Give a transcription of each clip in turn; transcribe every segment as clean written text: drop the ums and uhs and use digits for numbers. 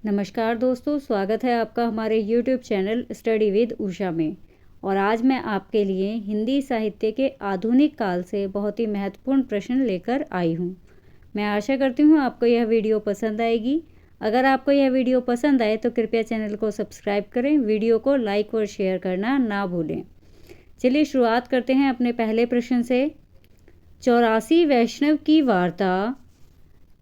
नमस्कार दोस्तों, स्वागत है आपका हमारे YouTube channel study with Usha में। और आज मैं आपके लिए हिंदी साहित्य के आधुनिक काल से बहुत ही महत्वपूर्ण प्रश्न लेकर आई हूँ। मैं आशा करती हूँ आपको यह वीडियो पसंद आएगी। अगर आपको यह वीडियो पसंद आए तो कृपया चैनल को सब्सक्राइब करें, वीडियो को लाइक और शेयर करना ना भूलें। चलिए शुरुआत करते हैं अपने पहले प्रश्न से। 84 वैष्णव की वार्ता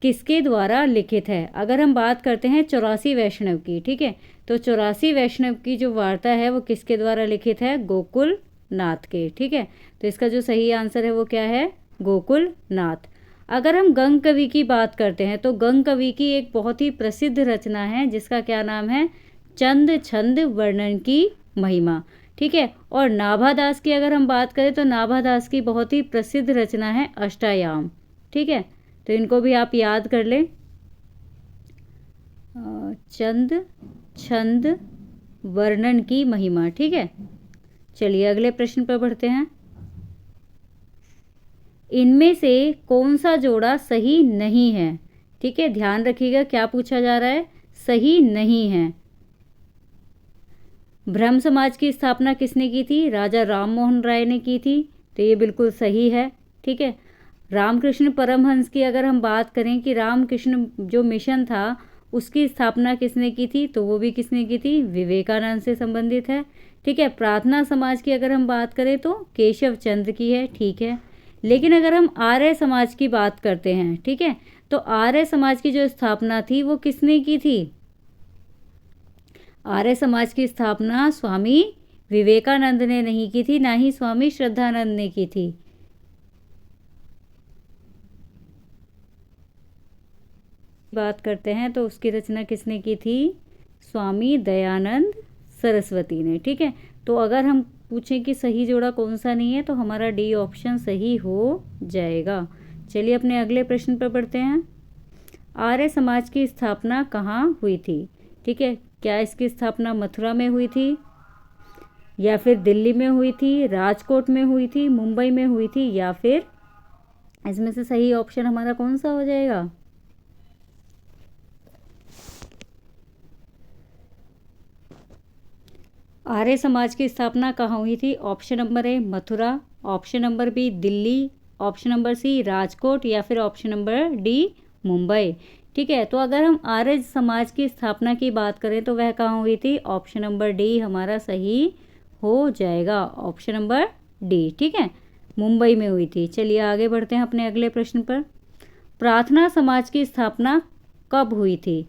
किसके द्वारा लिखित है? अगर हम बात करते हैं 84 वैष्णव की, ठीक है, तो 84 वैष्णव की जो वार्ता है वो किसके द्वारा लिखित है? गोकुल नाथ के, ठीक है। तो इसका जो सही आंसर है वो क्या है? गोकुल नाथ। अगर हम गंग कवि की बात करते हैं तो गंग कवि की एक बहुत ही प्रसिद्ध रचना है जिसका क्या नाम है? चंद छंद वर्णन की महिमा, ठीक है। और नाभादास की अगर हम बात करें तो नाभादास की बहुत ही प्रसिद्ध रचना है अष्टायाम, ठीक है। तो इनको भी आप याद कर लें। चंद छंद वर्णन की महिमा, ठीक है। चलिए अगले प्रश्न पर बढ़ते हैं। इनमें से कौन सा जोड़ा सही नहीं है? ठीक है, ध्यान रखिएगा क्या पूछा जा रहा है। सही नहीं है। ब्रह्म समाज की स्थापना किसने की थी? राजा राम मोहन राय ने की थी, तो ये बिल्कुल सही है, ठीक है। रामकृष्ण परमहंस की अगर हम बात करें कि रामकृष्ण जो मिशन था उसकी स्थापना किसने की थी, तो वो भी किसने की थी? विवेकानंद से संबंधित है, ठीक है। प्रार्थना समाज की अगर हम बात करें तो केशव चंद्र की है, ठीक है। लेकिन अगर हम आर्य समाज की बात करते हैं, ठीक है, तो आर्य समाज की जो स्थापना थी वो किसने की थी? आर्य समाज की स्थापना स्वामी विवेकानंद ने नहीं की थी, ना ही स्वामी श्रद्धानंद ने की थी। बात करते हैं तो उसकी रचना किसने की थी? स्वामी दयानंद सरस्वती ने, ठीक है। तो अगर हम पूछें कि सही जोड़ा कौन सा नहीं है तो हमारा डी ऑप्शन सही हो जाएगा। चलिए अपने अगले प्रश्न पर बढ़ते हैं। आर्य समाज की स्थापना कहाँ हुई थी? ठीक है, क्या इसकी स्थापना मथुरा में हुई थी, या फिर दिल्ली में हुई थी, राजकोट में हुई थी, मुंबई में हुई थी, या फिर इसमें से सही ऑप्शन हमारा कौन सा हो जाएगा? आर्य समाज की स्थापना कहाँ हुई थी? Option number A Mathura, option number B Delhi, option number C Rajkot, या फिर ऑप्शन नंबर डी मुंबई, ठीक है। तो अगर हम आर्य समाज की स्थापना की बात करें तो वह कहाँ हुई थी? ऑप्शन नंबर डी हमारा सही हो जाएगा, ऑप्शन नंबर डी, ठीक है, मुंबई में हुई थी। चलिए आगे बढ़ते हैं अपने अगले प्रश्न पर। प्रार्थना समाज की स्थापना कब हुई थी?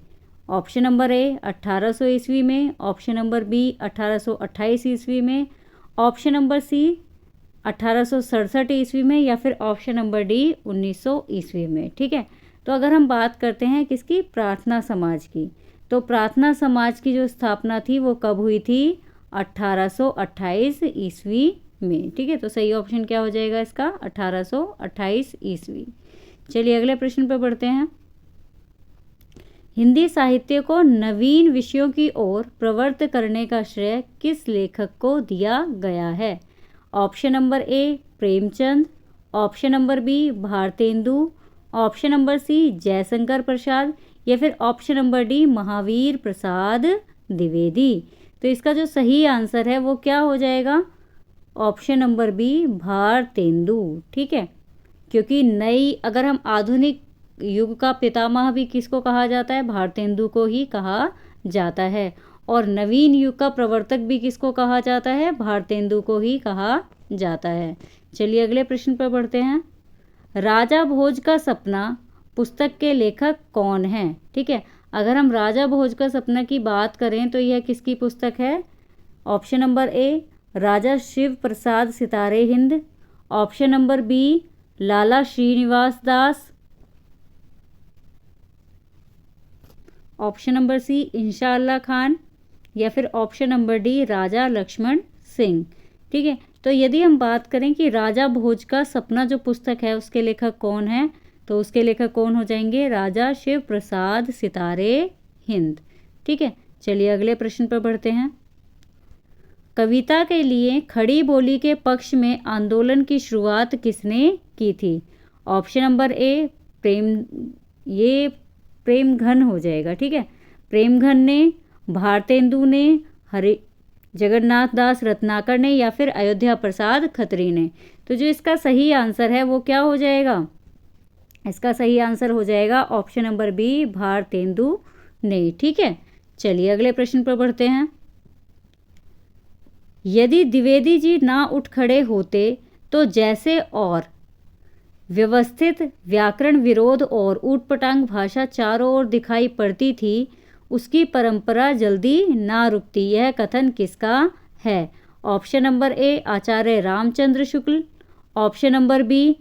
ऑप्शन नंबर ए 1800 ईस्वी में, ऑप्शन नंबर बी 1828 ईस्वी में, ऑप्शन नंबर सी 1867 ईस्वी में, या फिर ऑप्शन नंबर डी 1900 ईस्वी में, ठीक है। तो अगर हम बात करते हैं किसकी? प्रार्थना समाज की, तो प्रार्थना समाज की जो स्थापना थी वो कब हुई थी? 1828 ईस्वी में, ठीक है। तो सही ऑप्शन क्या हो जाएगा इसका? 1828 ईस्वी। चलिए अगले प्रश्न पर बढ़ते हैं। हिंदी साहित्य को नवीन विषयों की ओर प्रवृत्त करने का श्रेय किस लेखक को दिया गया है? Option number A Premchand, option number B Bharatendu, option number C Jaishankar Prasad, या फिर option number D Mahavir Prasad Dwivedi. तो इसका जो सही आंसर है वो क्या हो जाएगा? ऑप्शन नंबर बी भारतेंदु, ठीक है। क्योंकि नई अगर हम आधुनिक युग का पितामह भी किसको कहा जाता है? भारतेंदु को ही कहा जाता है। और नवीन युग का प्रवर्तक भी किसको कहा जाता है? भारतेंदु को ही कहा जाता है। चलिए अगले प्रश्न पर बढ़ते हैं। राजा भोज का सपना पुस्तक के लेखक कौन हैं? ठीक है, अगर हम राजा भोज का सपना की बात करें तो यह किसकी पुस्तक है? ऑप्शन नंबर ए राजा Shiv Prasad Sitare Hind, option number B लाला श्रीनिवास दास, ऑप्शन नंबर सी इंशाअल्लाह खान, या फिर ऑप्शन नंबर डी राजा लक्ष्मण सिंह, ठीक है। तो यदि हम बात करें कि राजा भोज का सपना जो पुस्तक है उसके लेखक कौन है, तो उसके लेखक कौन हो जाएंगे? राजा शिव प्रसाद सितारे हिंद, ठीक है। चलिए अगले प्रश्न पर बढ़ते हैं। कविता के लिए खड़ी बोली के पक्ष में आंदोलन की शुरुआत किसने की थी? ऑप्शन नंबर ए प्रेम, ये प्रेम घन हो जाएगा, ठीक है। प्रेमघन ने, भारतेंदु ने, हरि जगन्नाथ दास रत्नाकर ने या फिर अयोध्या प्रसाद खत्री ने। तो जो इसका सही आंसर है वो क्या हो जाएगा? इसका सही आंसर हो जाएगा ऑप्शन नंबर बी, भारतेंदु ने। ठीक है, चलिए अगले प्रश्न पर बढ़ते हैं। यदि द्विवेदी जी ना उठ खड़े होते तो जैसे और व्यवस्थित व्याकरण विरोध और ऊटपटांग भाषा चारों ओर दिखाई पड़ती थी, उसकी परंपरा जल्दी ना रुकती। यह कथन किसका है? Option number A, Acharya Ramchandra Shukla, option number B,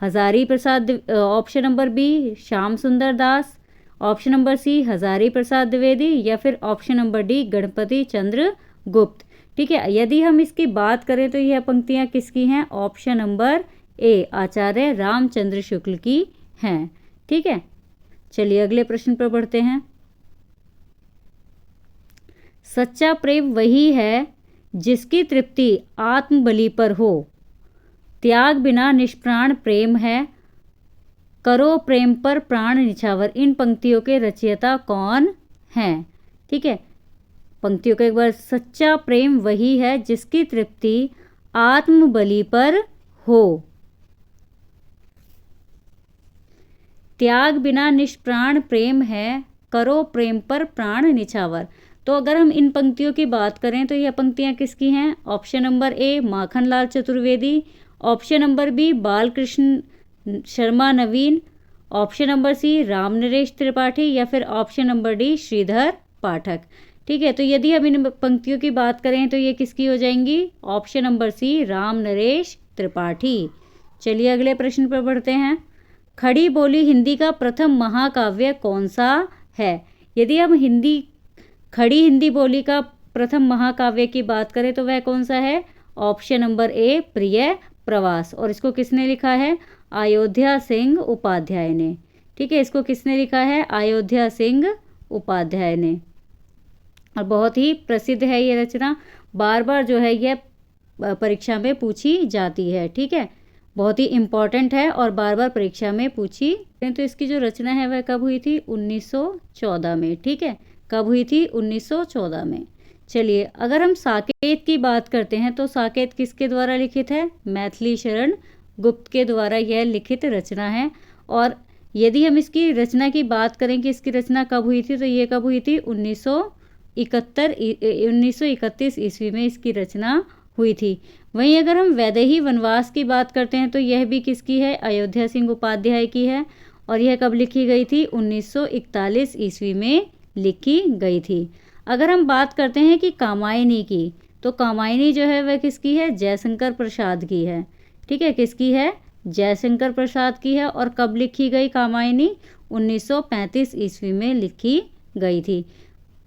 Hazari Prasad, option number B, Shyam Sundar Das, option number C, Hazari Prasad Dwivedi या फिर option number D, Ganpati Chandra Gupt. ठीक है, यदि हम इसकी बात करें तो यह पंक्तियां किसकी हैं? Option number A, Acharya Ramchandra शुक्ल की हैं। ठीक है, चलिए अगले प्रश्न पर बढ़ते हैं। सच्चा प्रेम वही है जिसकी तृप्ति आत्मबलि पर हो, त्याग बिना निष्प्राण प्रेम है, करो प्रेम पर प्राण निछावर। इन पंक्तियों के रचयिता कौन हैं? ठीक है, पंक्तियों का एक बार, सच्चा प्रेम वही है जिसकी तृप्ति आत्मबलि पर हो, त्याग बिना निष्प्राण प्रेम है, करो प्रेम पर प्राण निछावर। तो अगर हम इन पंक्तियों की बात करें तो यह पंक्तियां किसकी हैं? Option number A, Makhanlal Chaturvedi, option number B, Balkrishna Sharma Naveen, option number C, Ram Naresh Tripathi या फिर option number D, Shridhar Pathak. ठीक है, तो यदि हम इन पंक्तियों की बात करें तो ये किसकी हो जाएंगी? Option number C, Ram Naresh Tripathi. चलिए अगले प्रश्न पर बढ़ते हैं। खड़ी बोली हिंदी का प्रथम महाकाव्य कौन सा है? यदि हम खड़ी हिंदी बोली का प्रथम महाकाव्य की बात करें तो वह कौन सा है? ऑप्शन नंबर ए, प्रिय प्रवास। और इसको किसने लिखा है? अयोध्या सिंह उपाध्याय ने। ठीक है, इसको किसने लिखा है? अयोध्या सिंह उपाध्याय ने। और बहुत ही प्रसिद्ध है ये रचना, बार बार जो है यह परीक्षा में पूछी जाती है। ठीक है, बहुत ही इम्पॉर्टेंट है और बार बार परीक्षा में पूछी। तो इसकी जो रचना है वह कब हुई थी? 1914 में। ठीक है, कब हुई थी? 1914 में। चलिए अगर हम साकेत की बात करते हैं तो साकेत किसके द्वारा लिखित है? मैथिली शरण गुप्त के द्वारा यह लिखित रचना है। और यदि हम इसकी रचना की बात करें कि इसकी रचना कब हुई थी तो ये कब हुई थी? 1931 ईस्वी में इसकी रचना हुई थी। वहीं अगर हम वैदेही वनवास की बात करते हैं तो यह भी किसकी है? अयोध्या सिंह उपाध्याय की है। और यह कब लिखी गई थी? 1941 ईस्वी में लिखी गई थी। अगर हम बात करते हैं कि कामायनी की तो कामायनी जो है वह किसकी है? जयशंकर प्रसाद की है। ठीक है, किसकी है? जयशंकर प्रसाद की है। और कब लिखी गई कामायनी? 1935 ईस्वी में लिखी गई थी।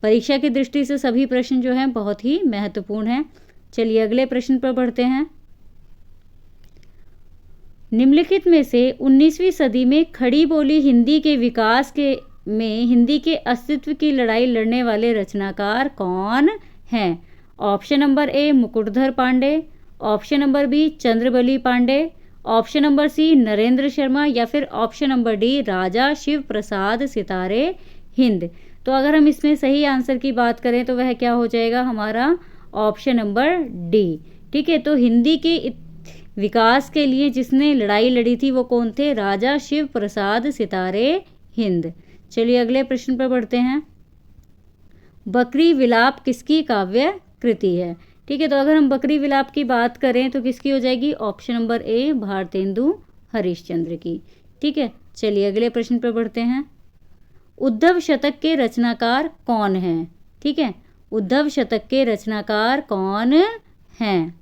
परीक्षा की दृष्टि से सभी प्रश्न जो हैं बहुत ही महत्वपूर्ण हैं। चलिए अगले प्रश्न पर बढ़ते हैं। निम्नलिखित में से 19वीं सदी में खड़ी बोली हिंदी के विकास में हिंदी के अस्तित्व की लड़ाई लड़ने वाले रचनाकार कौन हैं? Option number A, Mukutdhar Pandey, option number B, Chandrabali Pandey, option number C, Narendra Sharma या फिर option number D, Raja Shiv Prasad Sitare Hind. तो अगर हम इसमें सही आंसर की बात करें तो वह क्या हो जाएगा हमारा? Option number D. ठीक है, तो हिंदी के विकास के लिए जिसने लड़ाई लड़ी थी वो कौन थे? राजा शिव प्रसाद सितारे हिंद। चलिए अगले प्रश्न पर बढ़ते हैं। बकरी विलाप किसकी काव्य कृति है? ठीक है, तो अगर हम बकरी विलाप की बात करें तो किसकी हो जाएगी? ऑप्शन नंबर ए, भारतेंदु हरिश्चंद्र की। ठीक है, चलिए अगले प्रश्न पर बढ़ते हैं। उद्धव शतक के रचनाकार कौन हैं? ठीक है, उद्धव शतक के रचनाकार कौन हैं?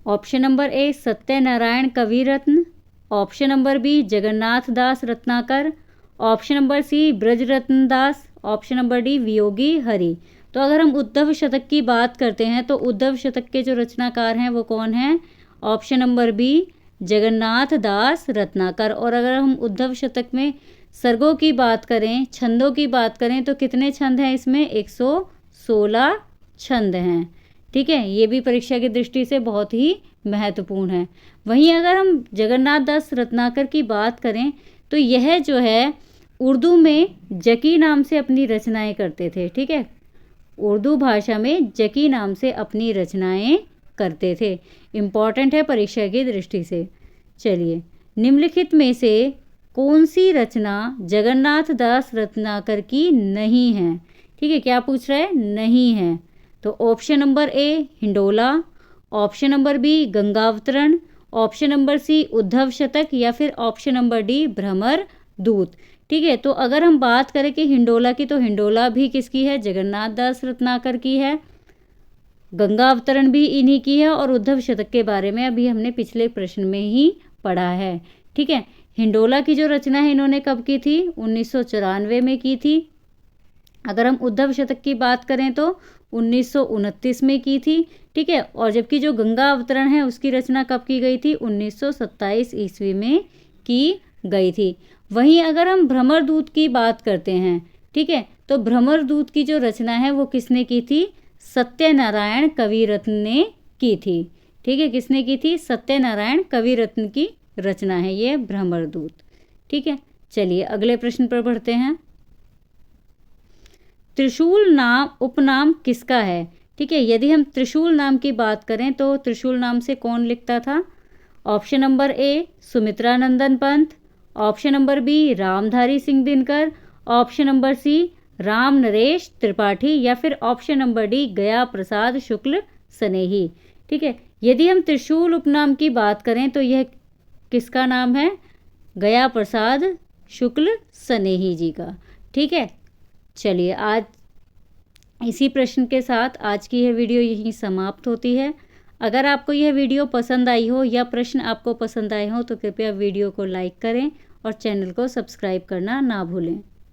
Option number A, Satyanarayan Kaviratna, option number B, Jagannath Das Ratnakar, option number C, Brajratna Das, option number D, Viyogi Hari. तो अगर हम उद्धव शतक की बात करते हैं तो उद्धव शतक के जो रचनाकार हैं वो कौन हैं? Option number B, Jagannath Das Ratnakar. और अगर हम उद्धव शतक में सर्गों की बात करें, छंदों की बात करें तो कितने छंद हैं इसमें? 116 छंद हैं। ठीक है, ये भी परीक्षा की दृष्टि से बहुत ही महत्वपूर्ण है। वहीं अगर हम जगन्नाथ दास रत्नाकर की बात करें तो यह जो है उर्दू में जकी नाम से अपनी रचनाएं करते थे। ठीक है, उर्दू भाषा में जकी नाम से अपनी रचनाएं करते थे। इम्पॉर्टेंट है परीक्षा की दृष्टि से। चलिए, निम्नलिखित में से कौन सी रचना जगन्नाथ दास रत्नाकर की नहीं है? ठीक है, क्या पूछ रहा है? नहीं है। तो option number A Hindola, option number B Gangavataran, option number C Uddhav Shatak या फिर ऑप्शन नंबर डी भ्रमर दूत। ठीक है, तो अगर हम बात करें कि हिंडोला की, तो हिंडोला भी किसकी है? जगन्नाथ दास रत्नाकर की है। गंगा अवतरण भी इन्हीं की है और उद्धव शतक के बारे में अभी हमने पिछले प्रश्न में ही पढ़ा है। ठीक है, हिंडोला की जो रचना है इन्होंने कब की थी? 1994 में की थी। अगर हम उद्धव शतक की बात करें तो 1929 में की थी। ठीक है, और जबकि जो गंगा अवतरण है उसकी रचना कब की गई थी? 1927 ईस्वी में की गई थी। वहीं अगर हम भ्रमर दूत की बात करते हैं, ठीक है, तो भ्रमर दूत की जो रचना है वो किसने की थी? सत्यनारायण कविरत्न ने की थी। ठीक है, किसने की थी? सत्यनारायण कविरत्न की रचना है ये भ्रमर दूत। ठीक है, चलिए अगले प्रश्न पर बढ़ते हैं। त्रिशूल नाम उपनाम किसका है? ठीक है, यदि हम त्रिशूल नाम की बात करें तो त्रिशूल नाम से कौन लिखता था? Option number A Sumitra Nandan Pant, option number B Ramdhari Singh Dinkar, option number C Ram Naresh Tripathi या फिर ऑप्शन नंबर डी गया प्रसाद शुक्ल स्नेही। ठीक है, यदि हम त्रिशूल उपनाम की बात करें तो यह किसका नाम है? गया प्रसाद शुक्ल स्नेही जी का। ठीक है, चलिए आज इसी प्रश्न के साथ आज की यह वीडियो यहीं समाप्त होती है। अगर आपको यह वीडियो पसंद आई हो या प्रश्न आपको पसंद आए हो तो कृपया वीडियो को लाइक करें और चैनल को सब्सक्राइब करना ना भूलें।